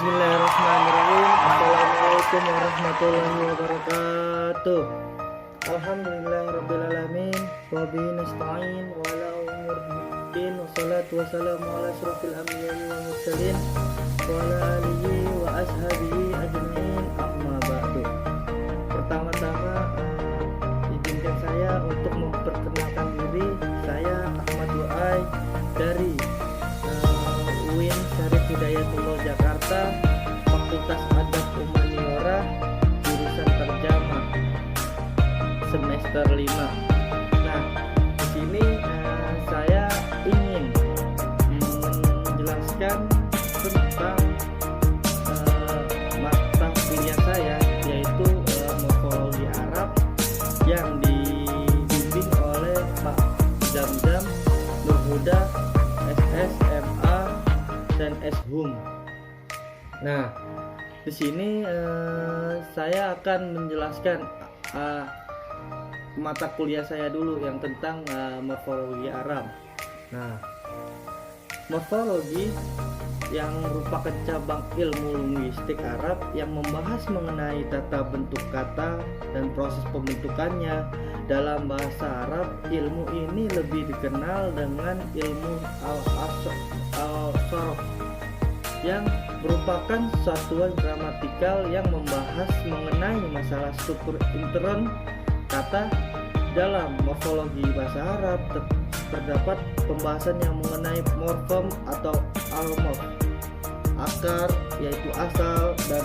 Bismillahirrahmanirrahim. Assalamualaikum warahmatullahi wabarakatuh. Alhamdulillahirrabbilalamin. Wabihi nasta'in wa ala umur din. Wassalatu wassalamu ala asrafil anbiya'i wal mursalin wa ala alihi wa ashabihi ajma'in, amma ba'du. Pertama-tama izinkan saya untuk memperkenalkan diri. Saya Ahmad Duai dari UIN Syarif Hidayatullah Jakarta, Fakultas Adab Humaniora, jurusan terjemah, semester 5. Nah, di sini saya ingin menjelaskan tentang mata kuliah saya, yaitu morfologi Arab yang dibimbing oleh Pak Zamzam Nurhuda SSMA dan Shum. Nah, di sini saya akan menjelaskan mata kuliah saya dulu yang tentang morfologi Arab. Nah, morfologi yang merupakan cabang ilmu linguistik Arab yang membahas mengenai tata bentuk kata dan proses pembentukannya dalam bahasa Arab. Ilmu ini lebih dikenal dengan ilmu al-sarf yang merupakan satuan gramatikal yang membahas mengenai masalah struktur intern kata. Dalam morfologi bahasa Arab terdapat pembahasan yang mengenai morfem atau al-morf, akar yaitu asal, dan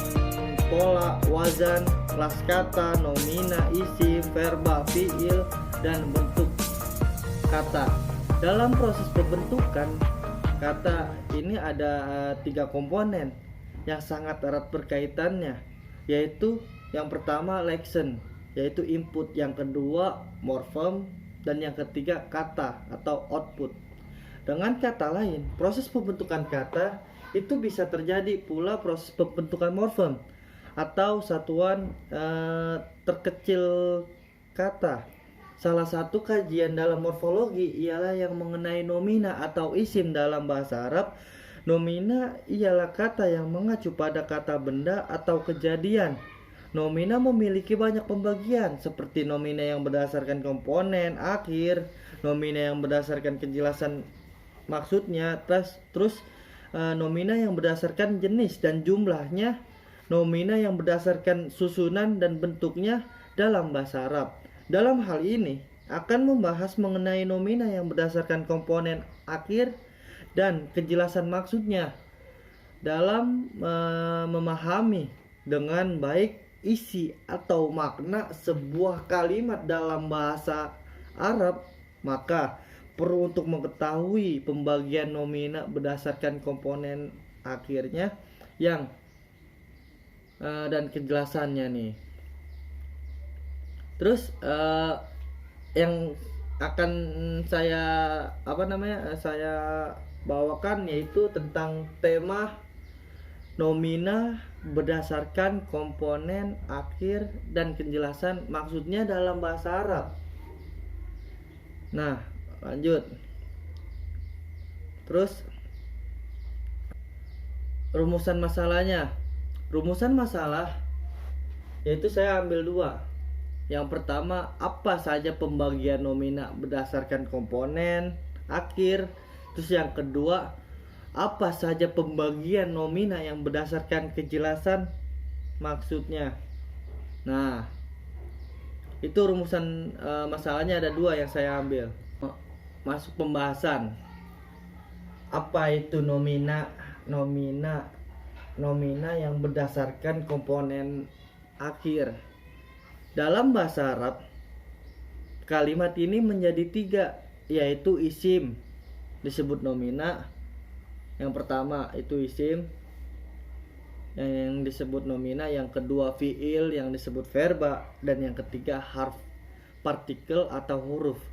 pola, wazan, kelas kata, nomina, isim, verba, fiil, dan bentuk kata. Dalam proses pembentukan kata ini ada 3 komponen yang sangat erat berkaitannya, yaitu yang pertama leksen, yaitu input, yang kedua morfem, dan yang ketiga kata atau output. Dengan kata lain, proses pembentukan kata itu bisa terjadi pula proses pembentukan morfem atau satuan terkecil kata. Salah satu kajian dalam morfologi ialah yang mengenai nomina atau isim dalam bahasa Arab. Nomina ialah kata yang mengacu pada kata benda atau kejadian. Nomina memiliki banyak pembagian, seperti nomina yang berdasarkan komponen akhir, nomina yang berdasarkan kejelasan maksudnya, terus nomina yang berdasarkan jenis dan jumlahnya, nomina yang berdasarkan susunan dan bentuknya dalam bahasa Arab. Dalam hal ini akan membahas mengenai nomina yang berdasarkan komponen akhir dan kejelasan maksudnya dalam memahami dengan baik isi atau makna sebuah kalimat dalam bahasa Arab. Maka perlu untuk mengetahui pembagian nomina berdasarkan komponen akhirnya yang dan kejelasannya nih. Terus yang akan saya saya bawakan yaitu tentang tema nomina berdasarkan komponen akhir dan kejelasan maksudnya dalam bahasa Arab. Nah, lanjut. Terus rumusan masalahnya. Rumusan masalah yaitu saya ambil 2. Yang pertama, apa saja pembagian nomina berdasarkan komponen akhir. Terus yang kedua, apa saja pembagian nomina yang berdasarkan kejelasan maksudnya. Nah, itu rumusan masalahnya ada 2 yang saya ambil. Masuk pembahasan. Apa itu nomina? Nomina yang berdasarkan komponen akhir. Dalam bahasa Arab, kalimat ini menjadi 3, yaitu isim disebut nomina. Yang pertama itu isim yang disebut nomina, yang kedua fiil yang disebut verba, dan yang ketiga harf, partikel atau huruf.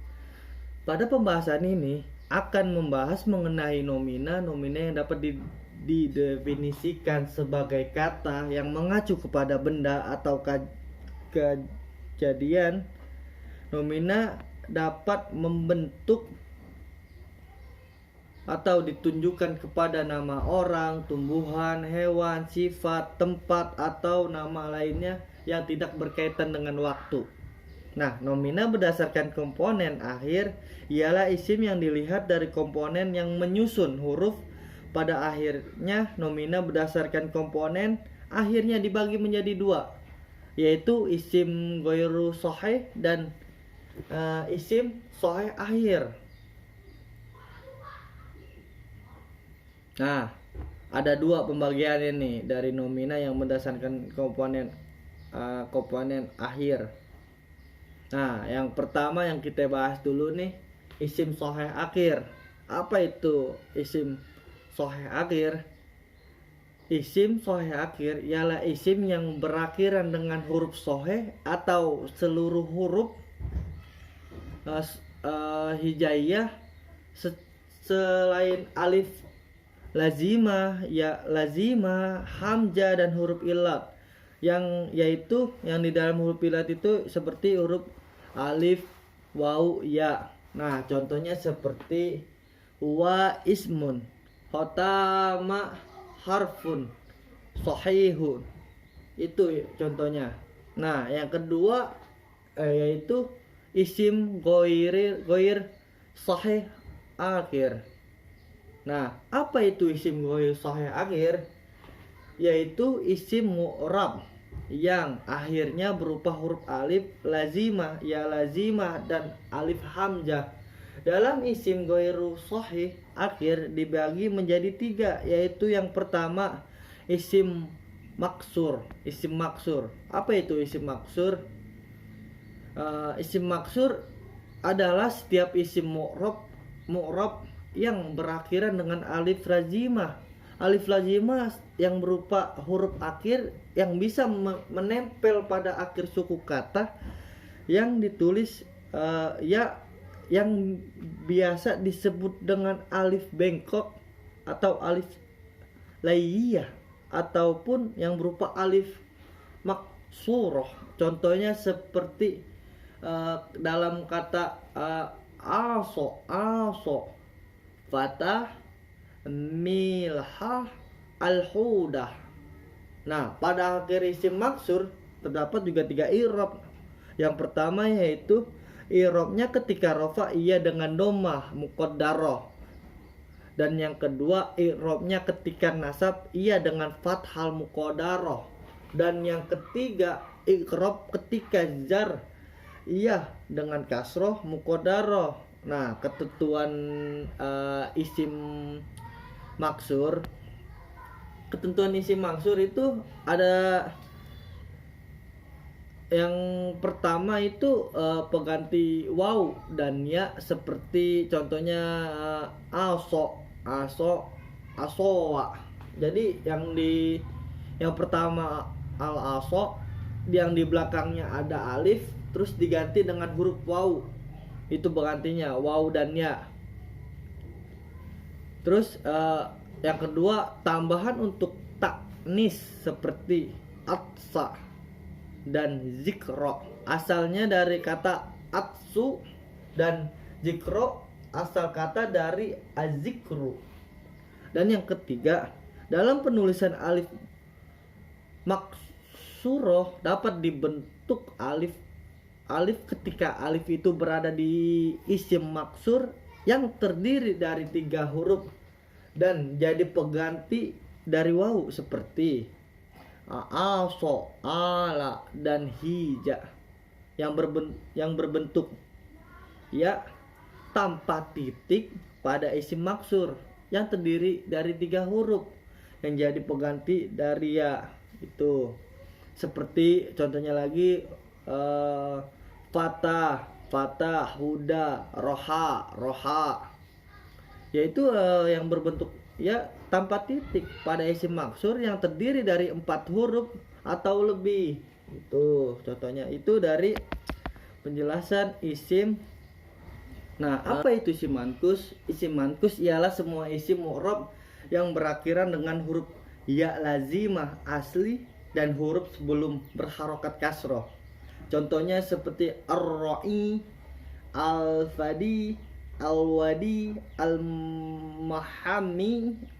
Pada pembahasan ini akan membahas mengenai nomina yang dapat didefinisikan sebagai kata yang mengacu kepada benda atau kejadian. Nomina dapat membentuk atau ditunjukkan kepada nama orang, tumbuhan, hewan, sifat, tempat, atau nama lainnya yang tidak berkaitan dengan waktu. Nah, nomina berdasarkan komponen akhir ialah isim yang dilihat dari komponen yang menyusun huruf pada akhirnya. Nomina berdasarkan komponen akhirnya dibagi menjadi dua, yaitu isim ghairu sahih dan isim sahih akhir. Nah, ada dua pembagian ini dari nomina yang berdasarkan komponen akhir. Nah, yang pertama yang kita bahas dulu nih, isim sahih akhir. Apa itu isim sahih akhir? Isim sahih akhir ialah isim yang berakhiran dengan huruf sahih atau seluruh huruf hijaiyah selain alif lazimah, ya lazimah, hamzah, dan huruf ilat, yang yaitu yang di dalam huruf ilat itu seperti huruf alif, waw, ya. Nah, contohnya seperti wa ismun, khotama harfun, sahihun. Itu contohnya. Nah, yang kedua yaitu isim ghair sahih akhir. Nah, apa itu isim ghair sahih akhir? Yaitu isim mu'rab yang akhirnya berupa huruf alif lazimah, ya lazimah, dan alif hamzah. Dalam isim ghairu sahih akhir dibagi menjadi tiga, yaitu yang pertama isim maksur. Isim maksur. Apa itu isim maksur? Isim maksur adalah setiap isim mu'rab yang berakhiran dengan alif lazimah. Alif lazimah yang berupa huruf akhir yang bisa menempel pada akhir suku kata yang ditulis yang biasa disebut dengan alif bengkok atau alif laiyah, ataupun yang berupa alif maksurah. Contohnya seperti dalam kata aso, fatah, milhah, al-hudah. Nah, pada akhir isim maksur terdapat juga tiga i'rab. Yang pertama yaitu i'rabnya ketika rafa ia dengan dhammah muqaddarah. Dan yang kedua i'rabnya ketika nasab ia dengan fathal muqaddarah. Dan yang ketiga i'rab ketika jar ia dengan kasroh muqaddarah. Nah, ketentuan isim maksur. Ketentuan isim maksur itu ada yang pertama itu pengganti waw dan ya, seperti contohnya asowa. Jadi yang pertama al-aso, yang di belakangnya ada alif terus diganti dengan huruf waw. Itu penggantinya waw dan ya. Terus yang kedua tambahan untuk taknis seperti atsa dan zikro. Asalnya dari kata atsu, dan zikro asal kata dari azikru. Dan yang ketiga, dalam penulisan alif maksuroh dapat dibentuk alif ketika alif itu berada di isim maksur yang terdiri dari tiga huruf dan jadi pengganti dari waw, seperti aso, ala, dan hija, yang berbentuk ya tanpa titik pada isim maksur yang terdiri dari tiga huruf yang jadi pengganti dari ya. Itu seperti contohnya lagi fatah, huda, roha, yaitu yang berbentuk ya tanpa titik pada isim maksur yang terdiri dari 4 huruf atau lebih. Itu contohnya, itu dari penjelasan isim. Nah, apa itu isim mankus? Isim mankus ialah semua isim mu'rab yang berakhiran dengan huruf ya lazimah asli dan huruf sebelum berharokat kasroh. Contohnya seperti ar-ra'i, al-fadi, al-wadi, al-mahami,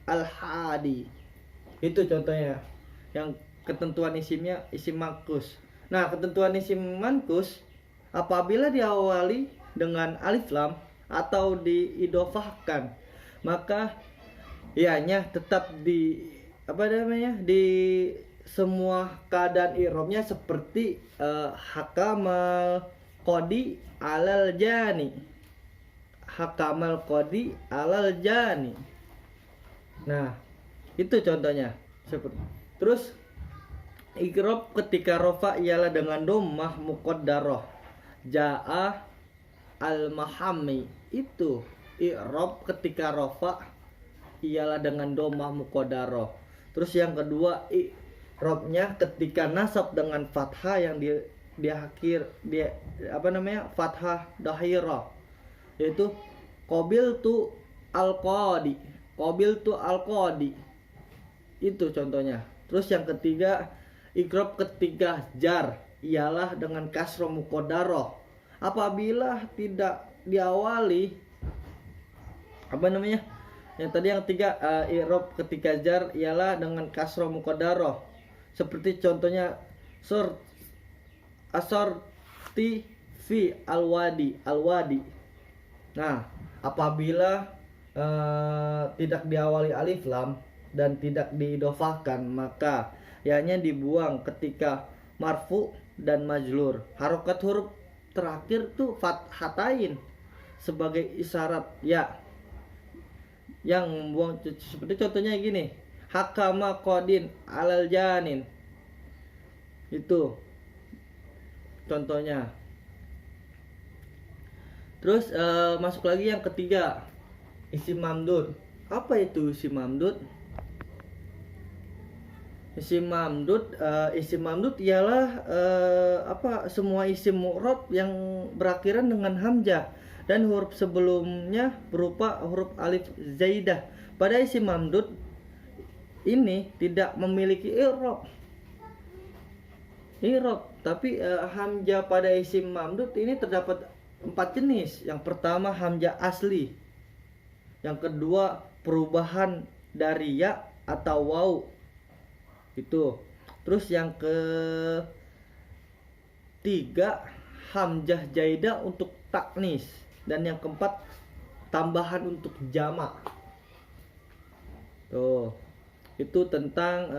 al-hadi. Itu contohnya. Yang ketentuan isimnya isim mankus. Nah, ketentuan isim mankus apabila diawali dengan alif lam atau diidofahkan, maka ianya tetap di di semua keadaan i'rabnya seperti hakamal qadi alal jani. Hakamal qadi alal jani. Nah, itu contohnya. Terus i'rab ketika rofa ialah dengan dhammah muqaddarah. Jaa al-mahami. Itu i'rab ketika rofa ialah dengan dhammah muqaddarah. Terus yang kedua i'rabnya ketika nasab dengan fathah yang fathah dhahirah, yaitu qabiltu al-qadi. Qabiltu al-qadi. Itu contohnya. Terus yang ketiga, i'rab ketika jar ialah dengan kasrah muqaddarah. Apabila tidak diawali yang tadi yang ketiga, i'rab ketika jar ialah dengan kasrah muqaddarah. Seperti contohnya asarti fi al-wadi. Nah, apabila tidak diawali alif lam dan tidak diidofahkan, maka ianya dibuang ketika marfu dan majlur. Harokat huruf terakhir tuh fathatain sebagai isyarat ya, yang membuang. Seperti contohnya gini, hakama qadin alal janin. Itu contohnya. Terus masuk lagi yang ketiga, isim mamdud. Apa itu isim mamdud? Isim mamdud ialah semua isim mu'rab yang berakhiran dengan hamzah dan huruf sebelumnya berupa huruf alif zaidah. Pada isim mamdud ini tidak memiliki i'rab, tapi hamzah pada isim mamdud ini terdapat 4 jenis. Yang pertama hamzah asli, yang kedua perubahan dari ya atau waw itu. Terus yang ketiga hamzah jaidah untuk taknis, dan yang keempat tambahan untuk jamak. Tuh, itu tentang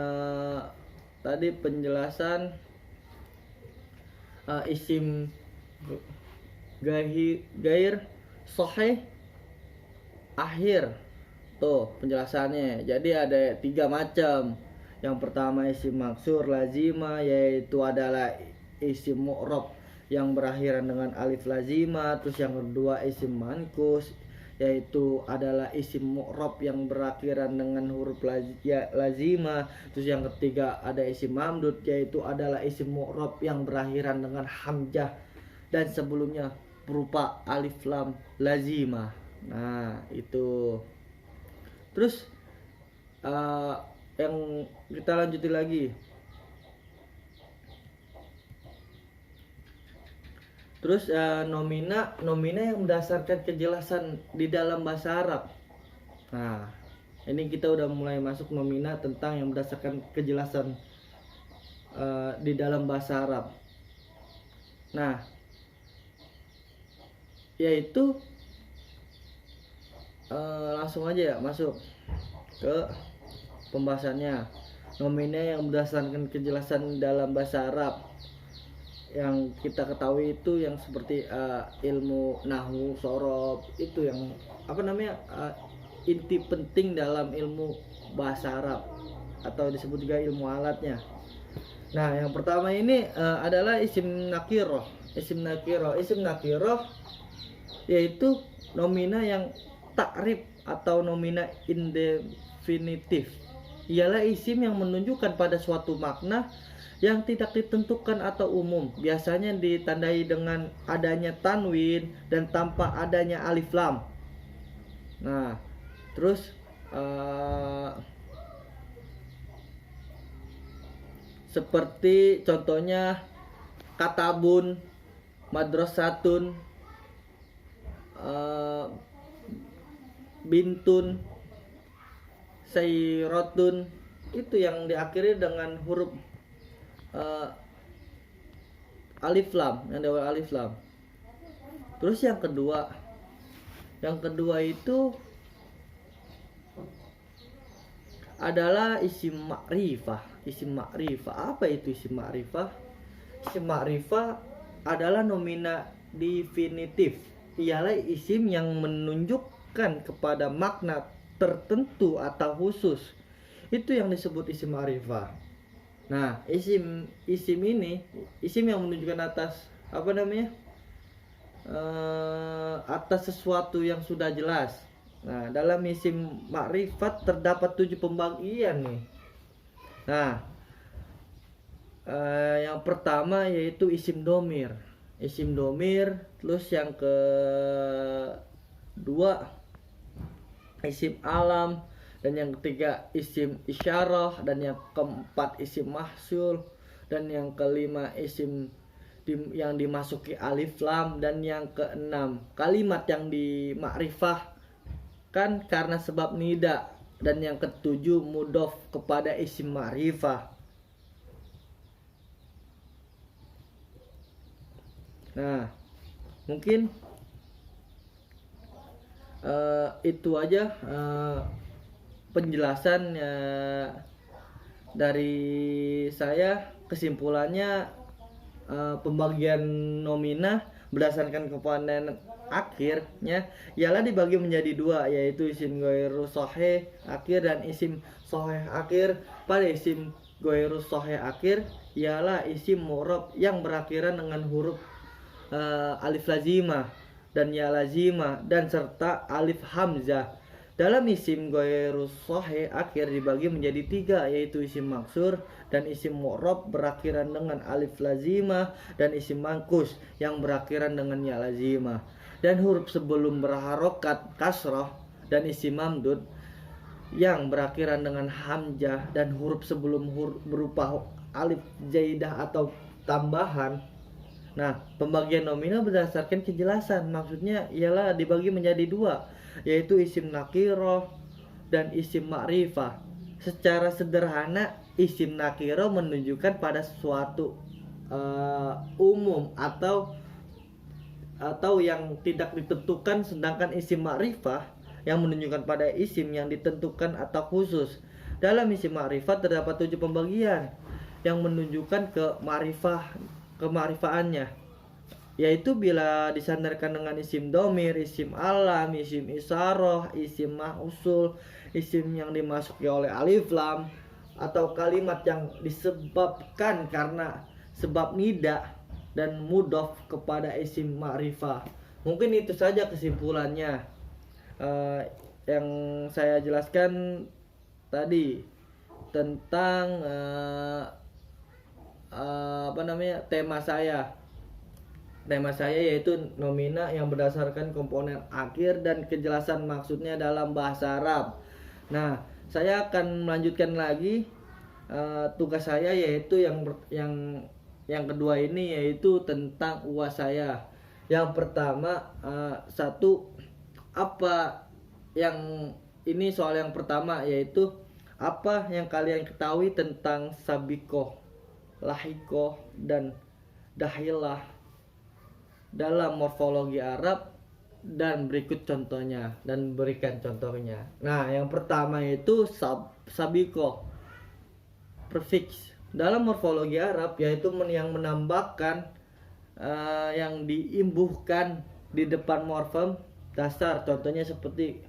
tadi penjelasan isim gair sahih akhir. Tuh penjelasannya. Jadi ada 3 macam. Yang pertama isim maksur lazima, yaitu adalah isim mu'rab yang berakhiran dengan alif lazima. Terus yang kedua isim mankus, yaitu adalah isim mu'rab yang berakhiran dengan huruf lazima. Terus yang ketiga ada isim mamdud, yaitu adalah isim mu'rab yang berakhiran dengan hamzah dan sebelumnya berupa alif lam lazima. Nah, itu. Terus yang kita lanjutin lagi. Terus nomina yang berdasarkan kejelasan di dalam bahasa Arab. Nah, ini kita udah mulai masuk nomina tentang yang berdasarkan kejelasan di dalam bahasa Arab. Nah, yaitu langsung aja ya masuk ke pembahasannya. Nomina yang berdasarkan kejelasan dalam bahasa Arab yang kita ketahui itu yang seperti ilmu nahwu, sorob, itu yang inti penting dalam ilmu bahasa Arab atau disebut juga ilmu alatnya. Nah, yang pertama ini adalah isim nakiroh. Isim nakiroh yaitu nomina yang takrib atau nomina indefinitif. Ialah isim yang menunjukkan pada suatu makna yang tidak ditentukan atau umum, biasanya ditandai dengan adanya tanwin dan tanpa adanya alif lam. Nah, terus seperti contohnya katabun, madrasatun, eh, bintun, sayrotun, itu yang diakhiri dengan huruf alif lam, yang awal alif lam. Terus yang kedua itu adalah isim ma'rifah. Isim ma'rifah, apa itu isim ma'rifah? Isim ma'rifah adalah nomina definitif, ialah isim yang menunjukkan kepada makna tertentu atau khusus. Itu yang disebut isim ma'rifah. Nah, isim ini isim yang menunjukkan atas atas sesuatu yang sudah jelas. Nah, dalam isim makrifat terdapat 7 pembagian nih. Nah, yang pertama yaitu isim domir. Isim domir, terus yang kedua isim alam, dan yang ketiga isim isyarah, dan yang keempat isim mahsul, dan yang kelima isim yang dimasuki alif lam, dan yang keenam kalimat yang dimakrifah kan karena sebab nida, dan yang ketujuh mudhof kepada isim ma'rifah. Nah, mungkin itu aja penjelasan dari saya. Kesimpulannya, pembagian nomina berdasarkan komponen akhirnya ialah dibagi menjadi dua, yaitu isim ghairu shahih akhir dan isim shahih akhir. Pada isim ghairu shahih akhir ialah isim mu'rab yang berakhiran dengan huruf alif lazimah dan ya lazimah dan serta alif hamzah. Dalam isim ghairu shahih akhir dibagi menjadi tiga, yaitu isim maksur dan isim mu'rab berakhiran dengan alif lazimah, dan isim mangkus yang berakhiran dengan ya lazimah dan huruf sebelum berharokat kasrah, dan isim mamdud yang berakhiran dengan hamzah dan huruf sebelum berupa alif zaidah atau tambahan. Nah, pembagian nominal berdasarkan kejelasan, maksudnya ialah dibagi menjadi dua, yaitu isim nakirah dan isim ma'rifah. Secara sederhana, isim nakirah menunjukkan pada suatu umum atau yang tidak ditentukan, sedangkan isim ma'rifah yang menunjukkan pada isim yang ditentukan atau khusus. Dalam isim ma'rifah terdapat 7 pembagian yang menunjukkan kema'rifaannya, yaitu bila disandarkan dengan isim domir, isim alam, isim isyarah, isim mahsul, isim yang dimasuki oleh alif lam, atau kalimat yang disebabkan karena sebab nida, dan mudhof kepada isim ma'rifah. Mungkin itu saja kesimpulannya yang saya jelaskan tadi tentang tema saya. Tema saya yaitu nomina yang berdasarkan komponen akhir dan kejelasan maksudnya dalam bahasa Arab. Nah, saya akan melanjutkan lagi tugas saya, yaitu yang kedua ini, yaitu tentang UAS saya. Yang pertama, ini soal yang pertama, yaitu apa yang kalian ketahui tentang sabikoh, lahikoh, dan dahilah dalam morfologi Arab, dan berikut contohnya, dan berikan contohnya. Nah, yang pertama itu sabikoh, prefix dalam morfologi Arab, yaitu yang menambahkan yang diimbuhkan di depan morfem dasar. Contohnya seperti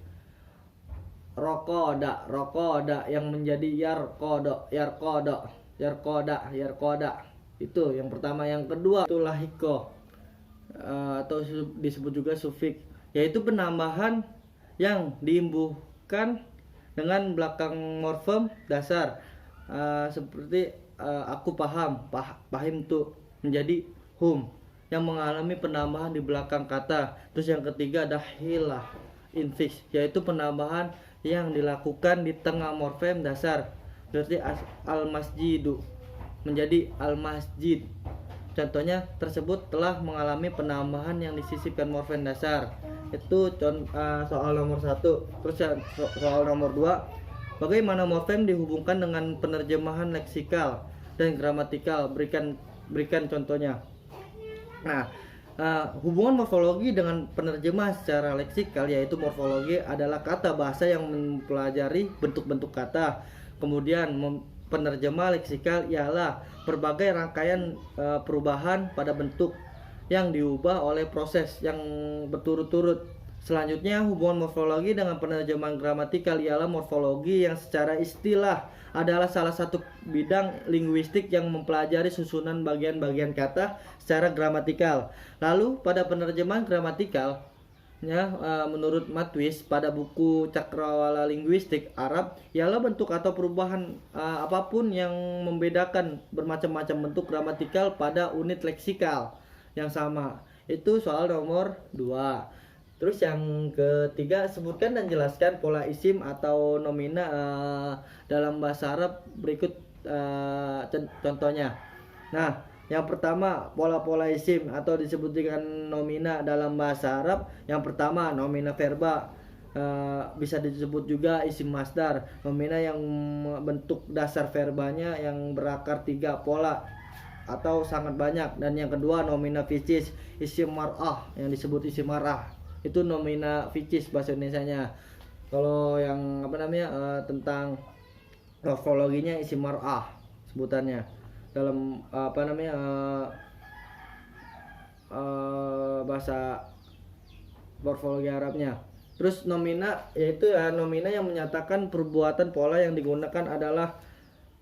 rokoda yang menjadi yarkoda. Itu yang pertama. Yang kedua itu lahiko, atau disebut juga sufiks, yaitu penambahan yang diimbuhkan dengan belakang morfem dasar, seperti aku pahim tuh menjadi hum, yang mengalami penambahan di belakang kata. Terus yang ketiga dahilah infix, yaitu penambahan yang dilakukan di tengah morfem dasar, seperti al masjidu menjadi al masjid. contohnya tersebut telah mengalami penambahan yang disisipkan morfem dasar. Itu soal nomor 1. Terus soal nomor 2, bagaimana morfem dihubungkan dengan penerjemahan leksikal dan gramatikal? Berikan contohnya. Nah, hubungan morfologi dengan penerjemah secara leksikal, yaitu morfologi adalah kata bahasa yang mempelajari bentuk-bentuk kata. Kemudian penerjemah leksikal ialah berbagai rangkaian perubahan pada bentuk yang diubah oleh proses yang berturut-turut. Selanjutnya, hubungan morfologi dengan penerjemahan gramatikal ialah morfologi yang secara istilah adalah salah satu bidang linguistik yang mempelajari susunan bagian-bagian kata secara gramatikal. Lalu pada penerjemahan gramatikal, menurut Matwis pada buku Cakrawala Linguistik Arab, ialah bentuk atau perubahan apapun yang membedakan bermacam-macam bentuk gramatikal pada unit leksikal yang sama. Itu soal nomor 2. Terus yang ketiga, sebutkan dan jelaskan pola isim atau nomina dalam bahasa Arab berikut contohnya. Nah, yang pertama, pola-pola isim atau disebut dengan nomina dalam bahasa Arab. Yang pertama, nomina verba, bisa disebut juga isim masdar. Nomina yang bentuk dasar verbanya yang berakar 3 pola atau sangat banyak. Dan yang kedua, nomina ficis, isim mar'ah yang disebut isim mar'ah. Itu nomina ficis bahasa Indonesianya. Kalau yang tentang morfologinya isim mar'ah sebutannya dalam bahasa morfologi Arabnya. Terus nomina yaitu nomina yang menyatakan perbuatan pola yang digunakan adalah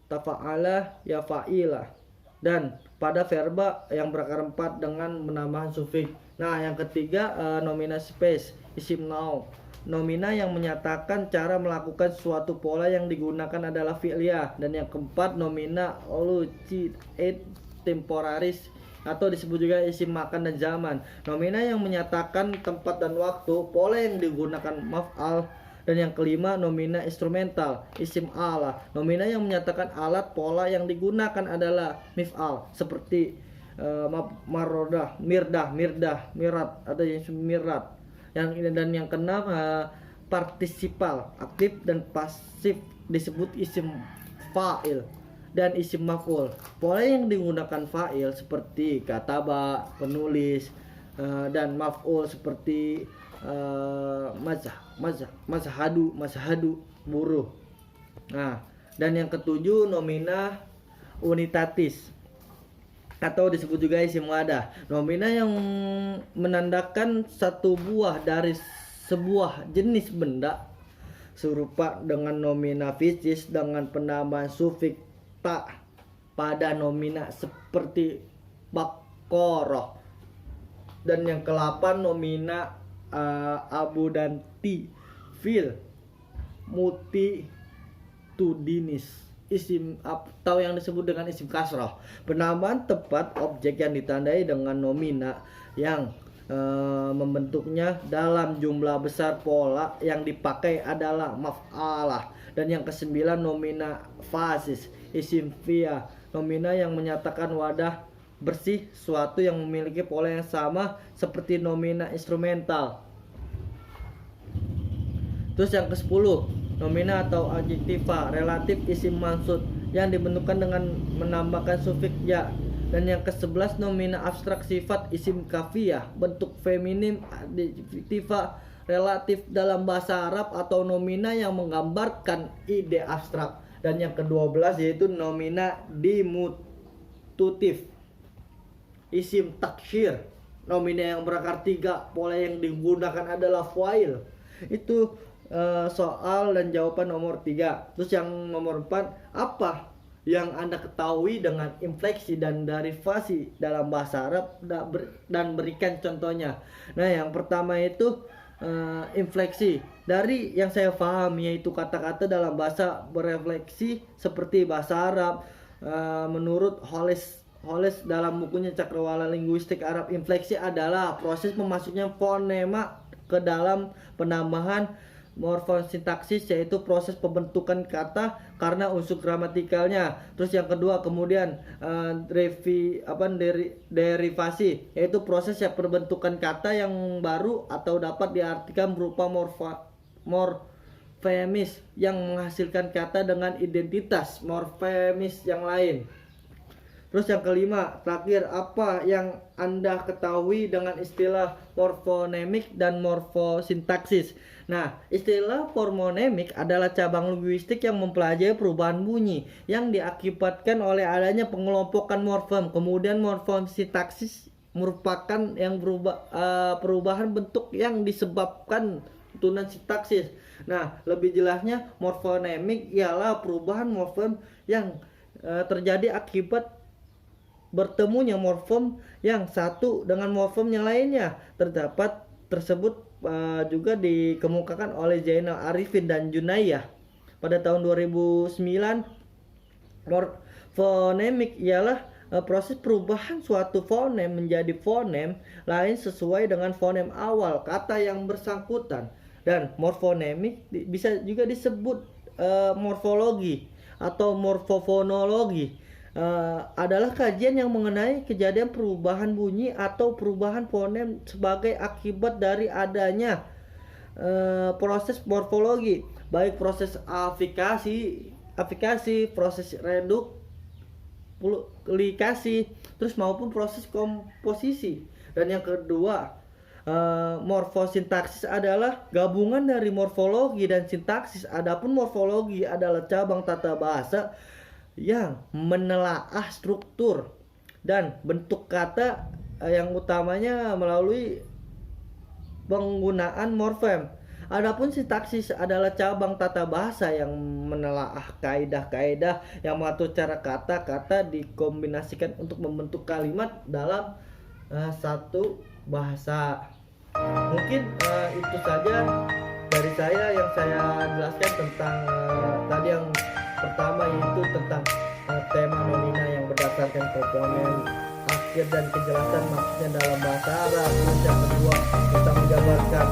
tafa'ala ya fa'ila, dan pada verba yang berakar 4 dengan menambahkan sufiks. Nah, yang ketiga, nomina spes, isim now. Nomina yang menyatakan cara melakukan suatu pola yang digunakan adalah fi'liyah. Dan yang keempat, nomina luci et temporaris atau disebut juga isim makan dan zaman. Nomina yang menyatakan tempat dan waktu, pola yang digunakan maf'al. Dan yang kelima, nomina instrumental, isim ala. Nomina yang menyatakan alat pola yang digunakan adalah mif'al, seperti marodah, mirdah, mirat atau mirat. Dan yang keenam, partisipal, aktif dan pasif disebut isim fa'il dan isim maf'ul. Pola yang digunakan fa'il seperti kataba, penulis, dan maf'ul seperti mazhadu, buruh. Nah, dan yang ketujuh, nomina unitatis atau disebut juga isim wadah. Nomina yang menandakan satu buah dari sebuah jenis benda serupa dengan nomina ficis dengan penambahan sufiks ta pada nomina seperti bakoroh. Dan yang ke-8, nomina abu dan ti, fil, muti, tudinis, isim atau yang disebut dengan isim kasroh. Penambahan tepat objek yang ditandai dengan nomina yang membentuknya dalam jumlah besar. Pola yang dipakai adalah maf'alah. Dan yang ke-9, nomina fasis, isim fia, nomina yang menyatakan wadah bersih, suatu yang memiliki pola yang sama seperti nomina instrumental. Terus yang ke-10, nomina atau adjektiva relatif isim mansub yang dibentukkan dengan menambahkan sufiks ya. Dan yang ke-11, nomina abstrak sifat isim kafiyah, bentuk feminim adjektiva relatif dalam bahasa Arab atau nomina yang menggambarkan ide abstrak. Dan yang ke-12 yaitu nomina dimututif, isim taksyir, nomina yang berakar 3, pola yang digunakan adalah fa'il. Itu soal dan jawaban nomor 3. Terus yang nomor 4, apa yang Anda ketahui dengan infleksi dan derivasi dalam bahasa Arab dan berikan contohnya. Nah, yang pertama itu infleksi. Dari yang saya pahami yaitu kata-kata dalam bahasa berefleksi seperti bahasa Arab. Menurut Hollis dalam bukunya Cakrawala Linguistik Arab, infleksi adalah proses memasuknya fonema ke dalam penambahan morfosintaksis, yaitu proses pembentukan kata karena unsur gramatikalnya. Terus yang kedua kemudian derivasi, yaitu proses yang pembentukan kata yang baru atau dapat diartikan berupa morfemis yang menghasilkan kata dengan identitas morfemis yang lain. Terus yang kelima, terakhir, apa yang Anda ketahui dengan istilah morfonemik dan morfosintaksis? Nah, istilah morfonemik adalah cabang linguistik yang mempelajari perubahan bunyi yang diakibatkan oleh adanya pengelompokan morfem. Kemudian morfosintaksis merupakan yang perubahan bentuk yang disebabkan turunan sintaksis. Nah, lebih jelasnya morfonemik ialah perubahan morfem yang terjadi akibat bertemunya morfem yang satu dengan morfem yang lainnya. Terdapat tersebut juga dikemukakan oleh Zainal Arifin dan Junaiyah pada tahun 2009. Morfonemik ialah proses perubahan suatu fonem menjadi fonem lain sesuai dengan fonem awal kata yang bersangkutan. Dan morfonemik bisa juga disebut morfologi atau morfofonologi. Adalah kajian yang mengenai kejadian perubahan bunyi atau perubahan fonem sebagai akibat dari adanya proses morfologi, baik proses afikasi, proses reduplikasi, terus maupun proses komposisi. Dan yang kedua, morfosintaksis adalah gabungan dari morfologi dan sintaksis. Adapun morfologi adalah cabang tata bahasa yang menelaah struktur dan bentuk kata yang utamanya melalui penggunaan morfem. Adapun sintaksis adalah cabang tata bahasa yang menelaah kaidah-kaidah yang mengatur cara kata-kata dikombinasikan untuk membentuk kalimat dalam satu bahasa. Mungkin itu saja dari saya yang saya jelaskan tentang tadi yang pertama, yaitu tentang tema nomina yang berdasarkan komponen akhir dan kejelasan maksudnya dalam bahasa Arab. Terus yang kedua, kita menggambarkan